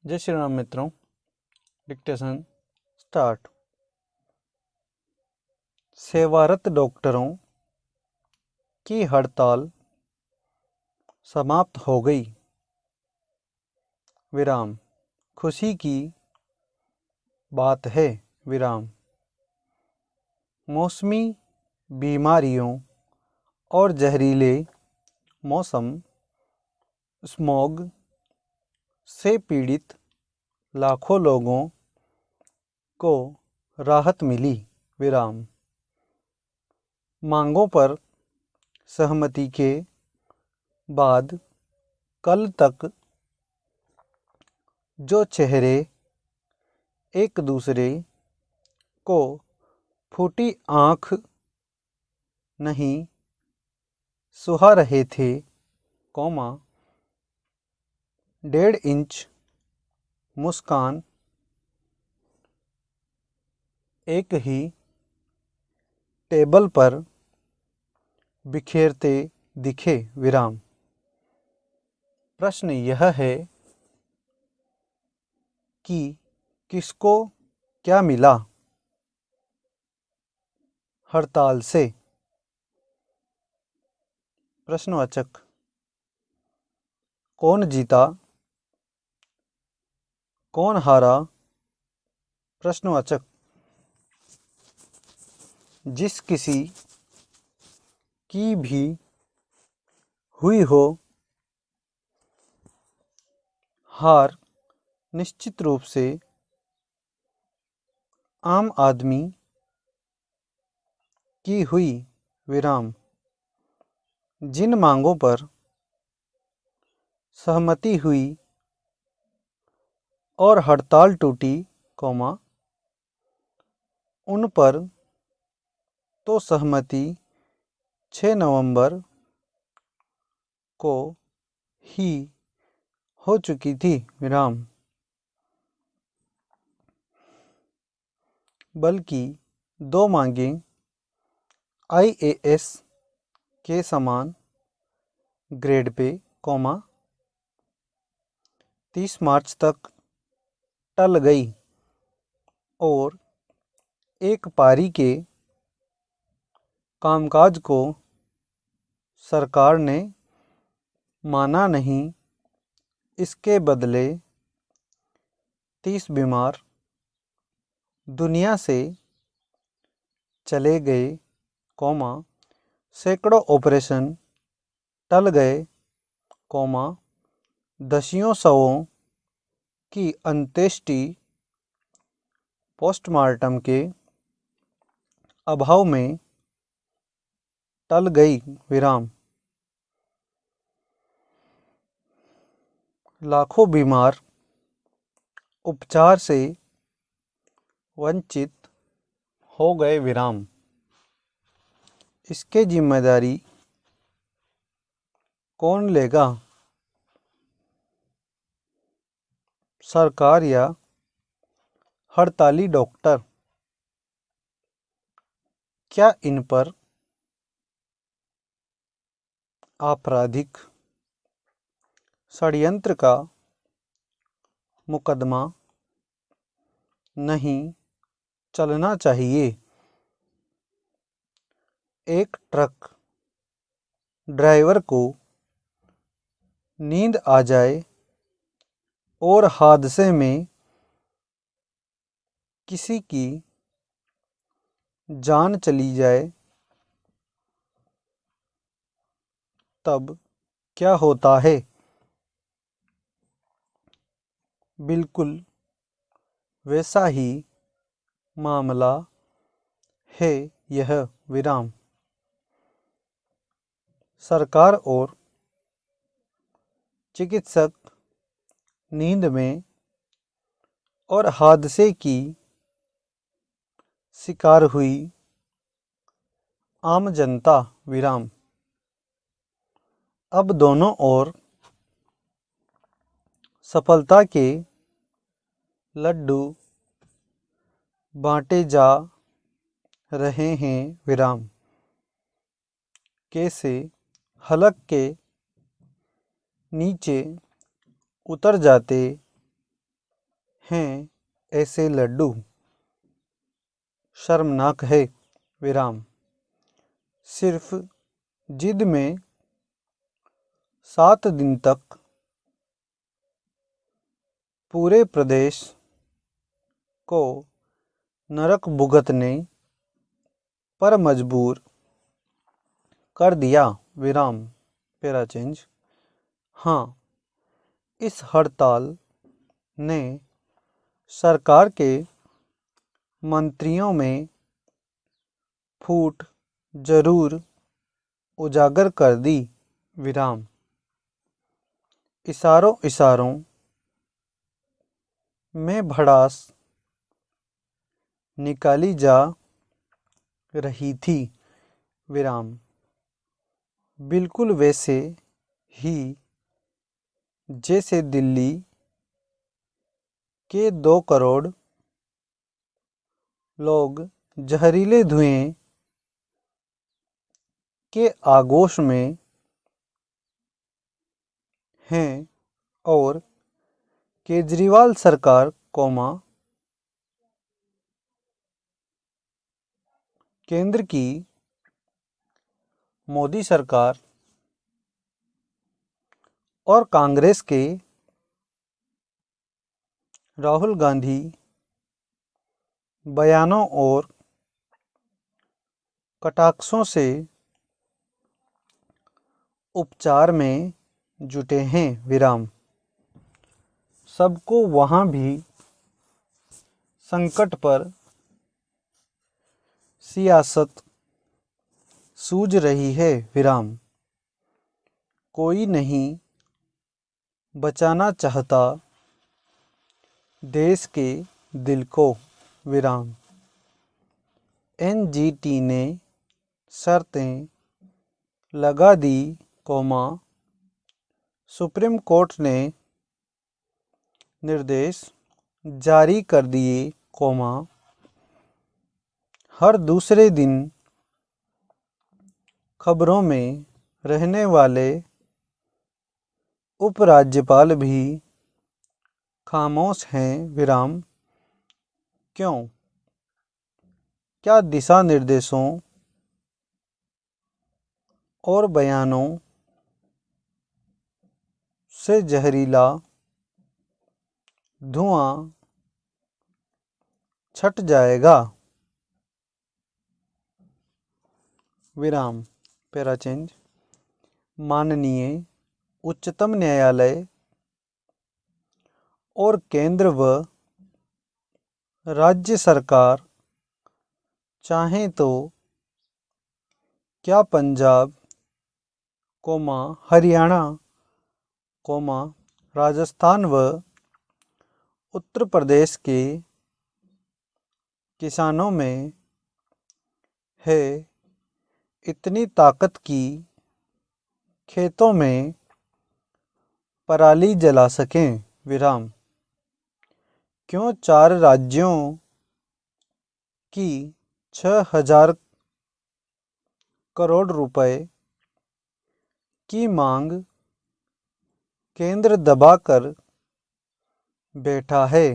जय श्री राम मित्रों। Dictation start. सेवारत डॉक्टरों की हड़ताल समाप्त हो गई। विराम। खुशी की बात है। विराम। मौसमी बीमारियों और जहरीले मौसम स्मॉग से पीड़ित लाखों लोगों को राहत मिली। विराम। मांगों पर सहमति के बाद कल तक जो चेहरे एक दूसरे को फूटी आँख नहीं सुहा रहे थे, 1.5 इंच मुस्कान एक ही टेबल पर बिखेरते दिखे। विराम। प्रश्न यह है कि किसको क्या मिला हड़ताल से? प्रश्नवाचक। कौन जीता, कौन हारा? प्रश्नवाचक। जिस किसी की भी हुई हो हार निश्चित रूप से आम आदमी की हुई। विराम। जिन मांगों पर सहमति हुई और हड़ताल टूटी, उन पर तो सहमति 6 नवंबर को ही हो चुकी थी। विराम। बल्कि 2 मांगें IAS के समान ग्रेड पे, 30 मार्च तक टल गई और एक पारी के कामकाज को सरकार ने माना नहीं। इसके बदले 30 बीमार दुनिया से चले गए, सैकड़ों ऑपरेशन टल गए, दसियों शवों की अंत्येष्टि पोस्टमार्टम के अभाव में टल गई। विराम। लाखों बीमार उपचार से वंचित हो गए। विराम। इसके जिम्मेदारी कौन लेगा? सरकार या हड़ताली डॉक्टर? क्या इन पर आपराधिक षड्यंत्र का मुकदमा नहीं चलना चाहिए? एक ट्रक ड्राइवर को नींद आ जाए और हादसे में किसी की जान चली जाए, तब क्या होता है? बिल्कुल वैसा ही मामला है यह। विराम। सरकार और चिकित्सक नींद में और हादसे की शिकार हुई आम जनता। विराम। अब दोनों ओर सफलता के लड्डू बांटे जा रहे हैं। विराम। कैसे हलक के नीचे उतर जाते हैं ऐसे लड्डू शर्मनाक है विराम। सिर्फ जिद में 7 दिन तक पूरे प्रदेश को नरक भुगतने पर मजबूर कर दिया विराम। Para change. हाँ, इस हड़ताल ने सरकार के मंत्रियों में फूट जरूर उजागर कर दी विराम। इशारों इशारों में भड़ास निकाली जा रही थी विराम। बिल्कुल वैसे ही जैसे दिल्ली के 2 करोड़ लोग जहरीले धुएं के आगोश में हैं और केजरीवाल सरकार केंद्र की मोदी सरकार और कांग्रेस के राहुल गांधी बयानों और कटाक्षों से उपचार में जुटे हैं विराम। सबको वहाँ भी संकट पर सियासत सूझ रही है विराम। कोई नहीं बचाना चाहता देश के दिल को विराम। एनजीटी ने शर्तें लगा दी सुप्रीम कोर्ट ने निर्देश जारी कर दिए हर दूसरे दिन खबरों में रहने वाले उपराज्यपाल भी खामोश हैं विराम। क्यों? क्या दिशा निर्देशों और बयानों से जहरीला धुआं छट जाएगा विराम। Para change. माननीय उच्चतम न्यायालय और केंद्र व राज्य सरकार चाहें तो क्या पंजाब हरियाणा राजस्थान व उत्तर प्रदेश के किसानों में है इतनी ताकत की खेतों में पराली जला सकें विराम। क्यों 4 राज्यों की 6,000 करोड़ रुपए की मांग केंद्र दबाकर बैठा है,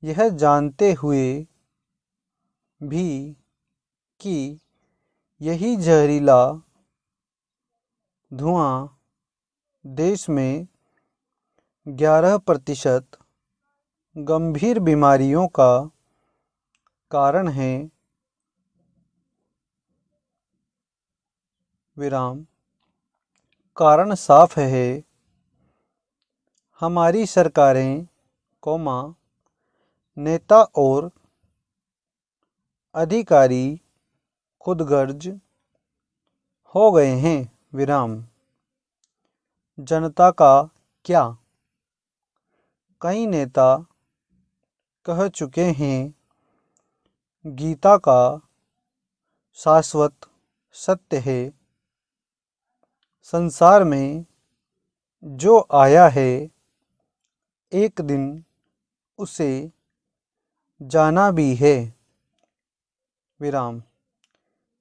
यह जानते हुए भी कि यही जहरीला धुआं देश में 11% गंभीर बीमारियों का कारण है विराम। कारण साफ है, हमारी सरकारें नेता और अधिकारी खुदगर्ज हो गए हैं विराम। जनता का क्या? कई नेता कह चुके हैं गीता का शाश्वत सत्य है, संसार में जो आया है एक दिन उसे जाना भी है विराम।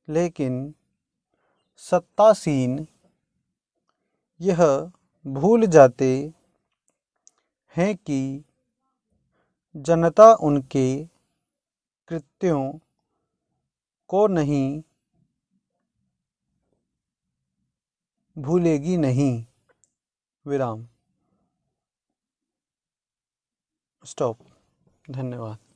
लेकिन सत्तासीन यह भूल जाते हैं कि जनता उनके कृत्यों को नहीं भूलेगी नहीं। विराम। स्टॉप। धन्यवाद।